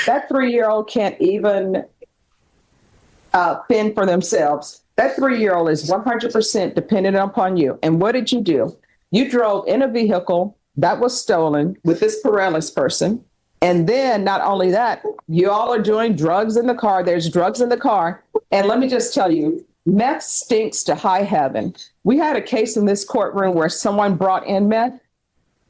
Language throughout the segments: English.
That 3-year-old can't even fend for themselves. That 3-year-old is 100% dependent upon you. And what did you do? You drove in a vehicle that was stolen with this Perales person. And then not only that, you all are doing drugs in the car. There's drugs in the car. And let me just tell you, meth stinks to high heaven. We had a case in this courtroom where someone brought in meth,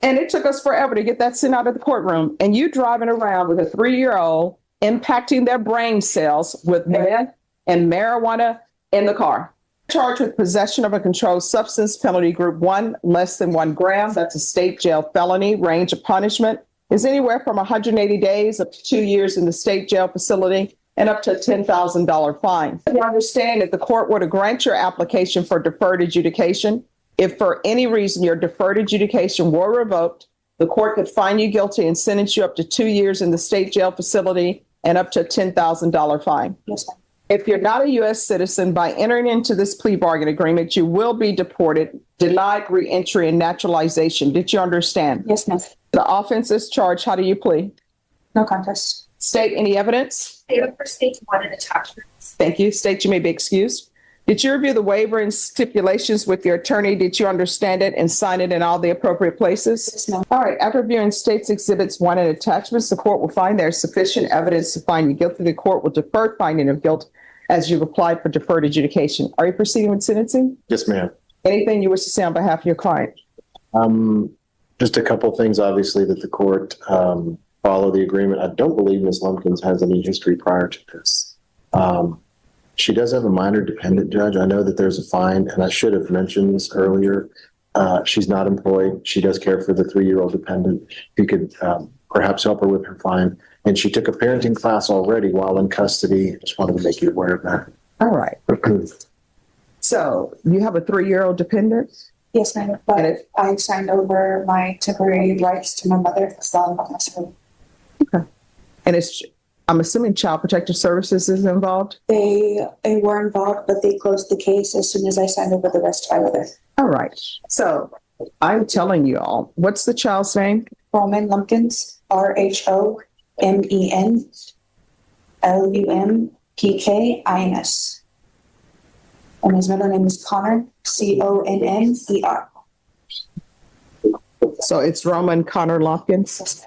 and it took us forever to get that sent out of the courtroom. And you driving around with a 3-year-old impacting their brain cells with meth and marijuana in the car. Charged with possession of a controlled substance, penalty group 1, less than 1 gram. That's a state jail felony. Range of punishment is anywhere from 180 days up to 2 years in the state jail facility and up to a $10,000 fine. You understand, if the court were to grant your application for deferred adjudication, if for any reason your deferred adjudication were revoked, the court could find you guilty and sentence you up to 2 years in the state jail facility and up to a $10,000 fine. Yes, ma'am. If you're not a U.S. citizen, by entering into this plea bargain agreement, you will be deported, denied reentry and naturalization. Did you understand? Yes, ma'am. The offense is charged. How do you plead? No contest. State any evidence? State for state 1 and attachments. Thank you. State you may be excused. Did you review the waiver and stipulations with your attorney? Did you understand it and sign it in all the appropriate places? Yes, ma'am. All right. After reviewing states exhibits 1 and attachments, the court will find there is sufficient evidence to find you guilty. The court will defer finding of guilt as you've applied for deferred adjudication. Are you proceeding with sentencing? Yes, ma'am. Anything you wish to say on behalf of your client? Just a couple of things, obviously, that the court follow the agreement. I don't believe Ms. Lumpkins has any history prior to this. She does have a minor dependent, Judge. I know that there's a fine, and I should have mentioned this earlier. She's not employed. She does care for the 3-year-old dependent. You could perhaps help her with her fine. And she took a parenting class already while in custody. Just wanted to make you aware of that. All right. So you have a 3-year-old dependent? Yes, ma'am. But I signed over my temporary rights to my mother as well as myself. Okay. And I'm assuming Child Protective Services is involved? They were involved, but they closed the case as soon as I signed over the rest of my mother. All right. So I'm telling you all, what's the child's name? Roman Lumpkins, RHOMEN LUMPKINS. And his middle name is Connor, CONNER. So it's Roman Connor Lumpkins? Yes.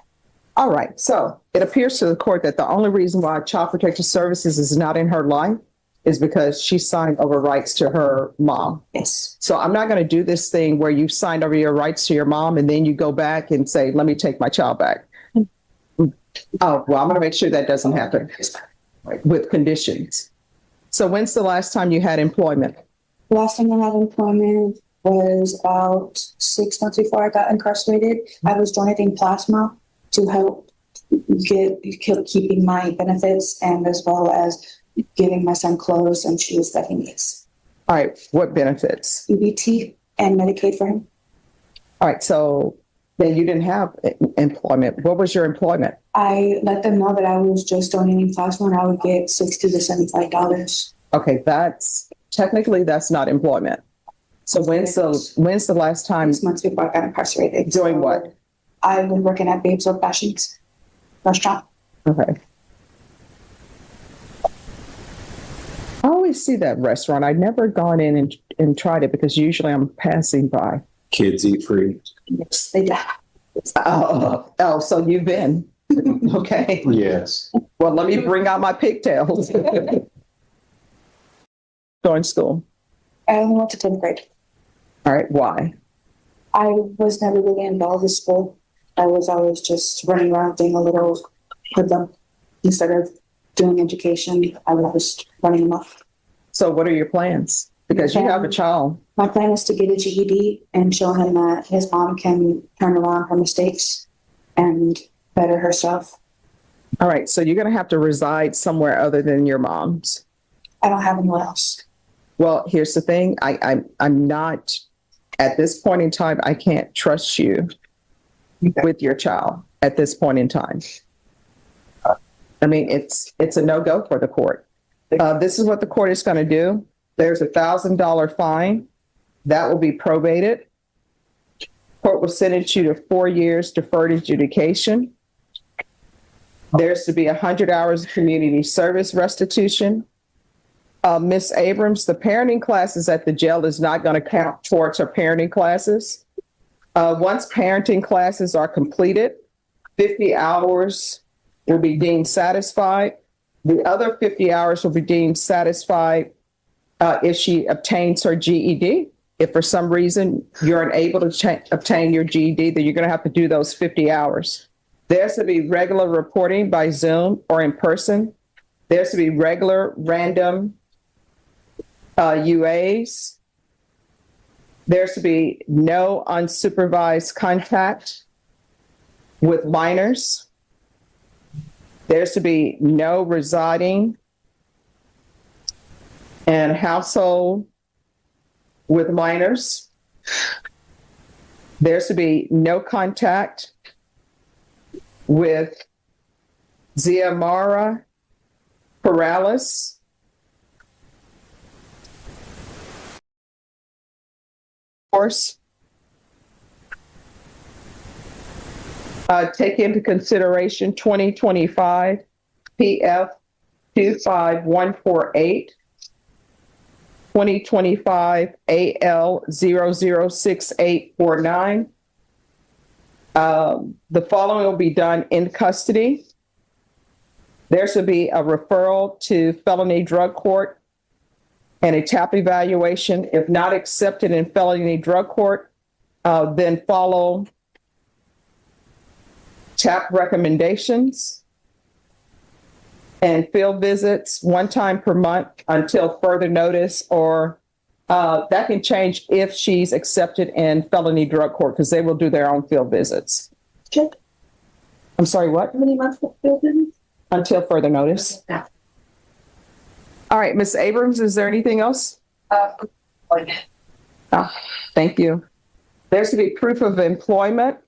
All right. So it appears to the court that the only reason why Child Protective Services is not in her life is because she signed over rights to her mom. Yes. So I'm not going to do this thing where you signed over your rights to your mom and then you go back and say, let me take my child back. Oh, well, I'm going to make sure that doesn't happen with conditions. So when's the last time you had employment? Last time I had employment was about 6 months before I got incarcerated. I was donating plasma to help keeping my benefits and as well as giving my son clothes and shoes that he needs. All right. What benefits? EBT and Medicaid for him. All right. So then you didn't have employment. What was your employment? I let them know that I was just donating plasma and I would get $60 to $75. Okay. That's not employment. So when's the last time? 6 months before I got incarcerated. Doing what? I was working at Babes Old Fashions restaurant. Okay. I always see that restaurant. I've never gone in and tried it because usually I'm passing by. Kids eat free. Yes, they do. Oh, so you've been. Okay. Yes. Well, let me bring out my pigtails. Going to school. I only went to 10th grade. All right. Why? I was never really involved with school. I was always just running around doing a little with them. Instead of doing education, I was just running them off. So what are your plans? Because you have a child. My plan is to get a GED and show him that his mom can turn around her mistakes and better herself. All right. So you're going to have to reside somewhere other than your mom's. I don't have anywhere else. Well, here's the thing. I'm not, at this point in time, I can't trust you with your child at this point in time. I mean, it's a no-go for the court. This is what the court is going to do. There's $1,000 fine that will be probated. Court will sentence you to 4 years deferred adjudication. There's to be 100 hours of community service restitution. Ms. Abrams, the parenting classes at the jail is not going to count towards her parenting classes. Once parenting classes are completed, 50 hours will be deemed satisfied. The other 50 hours will be deemed satisfied if she obtains her GED. If for some reason you're unable to obtain your GED, then you're going to have to do those 50 hours. There's to be regular reporting by Zoom or in person. There's to be regular random UAs. There's to be no unsupervised contact with minors. There's to be no residing in household with minors. There's to be no contact with Xiomara Perales. Course, take into consideration 2025 PF 25148, 2025 AL 006849. The following will be done in custody. There should be a referral to felony drug court and a TAP evaluation. If not accepted in felony drug court, then follow TAP recommendations and field visits one time per month until further notice, or that can change if she's accepted in felony drug court, because they will do their own field visits. Check. I'm sorry, what? How many months of field visits? Until further notice. Yeah. All right, Ms. Abrams, is there anything else? Thank you. There's to be proof of employment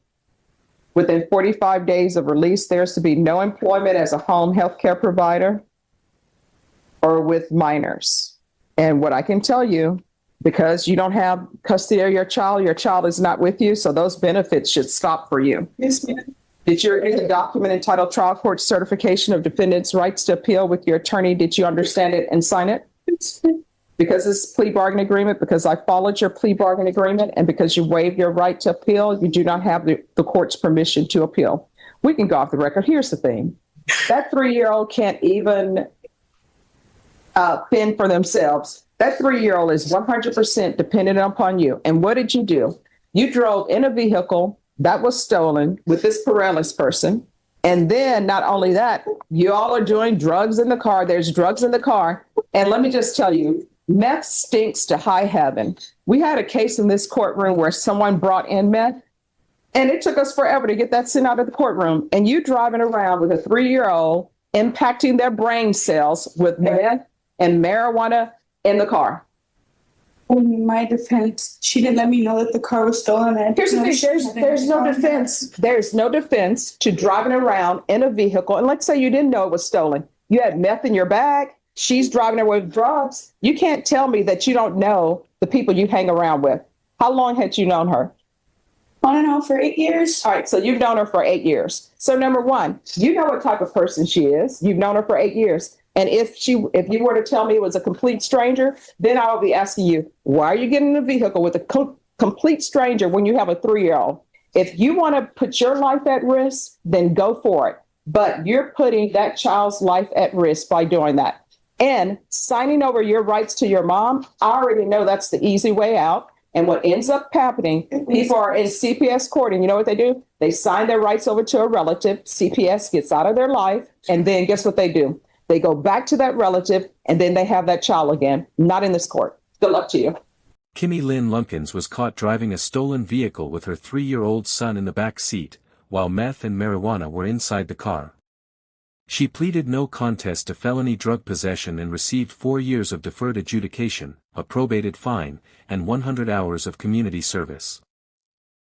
within 45 days of release. There's to be no employment as a home health care provider or with minors. And what I can tell you, because you don't have custody of your child is not with you, so those benefits should stop for you. Yes, ma'am. Did you read the document entitled Trial Court Certification of Defendant's Rights to Appeal with your attorney? Did you understand it and sign it? Because it's plea bargain agreement, because I followed your plea bargain agreement, and because you waived your right to appeal, you do not have the court's permission to appeal. We can go off the record. Here's the thing. That 3-year-old can't even fend for themselves. That 3-year-old is 100% dependent upon you. And what did you do? You drove in a vehicle that was stolen with this Perales person. And then not only that, you all are doing drugs in the car. There's drugs in the car. And let me just tell you, meth stinks to high heaven. We had a case in this courtroom where someone brought in meth, and it took us forever to get that sent out of the courtroom. And you driving around with a 3-year-old impacting their brain cells with meth and marijuana in the car. In my defense, she didn't let me know that the car was stolen. Here's the thing, there's no defense. There's no defense to driving around in a vehicle. And let's say you didn't know it was stolen. You had meth in your bag. She's driving there with drugs. You can't tell me that you don't know the people you hang around with. How long had you known her? I don't know, for 8 years. All right, so you've known her for 8 years. So number one, you know what type of person she is. You've known her for 8 years. And if you were to tell me it was a complete stranger, then I would be asking you, why are you getting in a vehicle with a complete stranger when you have a 3-year-old? If you want to put your life at risk, then go for it. But you're putting that child's life at risk by doing that. And signing over your rights to your mom, I already know that's the easy way out. And what ends up happening, people are in CPS court, and you know what they do? They sign their rights over to a relative. CPS gets out of their life, and then guess what they do? They go back to that relative, and then they have that child again. Not in this court. Good luck to you. Kimmie Lynn Lumpkins was caught driving a stolen vehicle with her 3-year-old son in the back seat, while meth and marijuana were inside the car. She pleaded no contest to felony drug possession and received 4 years of deferred adjudication, a probated fine, and 100 hours of community service.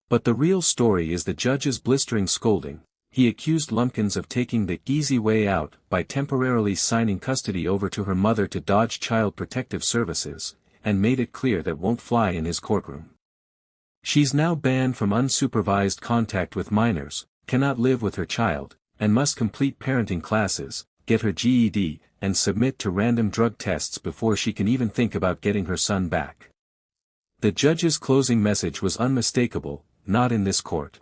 But the real story is the judge's blistering scolding. He accused Lumpkins of taking the easy way out by temporarily signing custody over to her mother to dodge Child Protective Services, and made it clear that won't fly in his courtroom. She's now banned from unsupervised contact with minors, cannot live with her child, and must complete parenting classes, get her GED, and submit to random drug tests before she can even think about getting her son back. The judge's closing message was unmistakable, not in this court.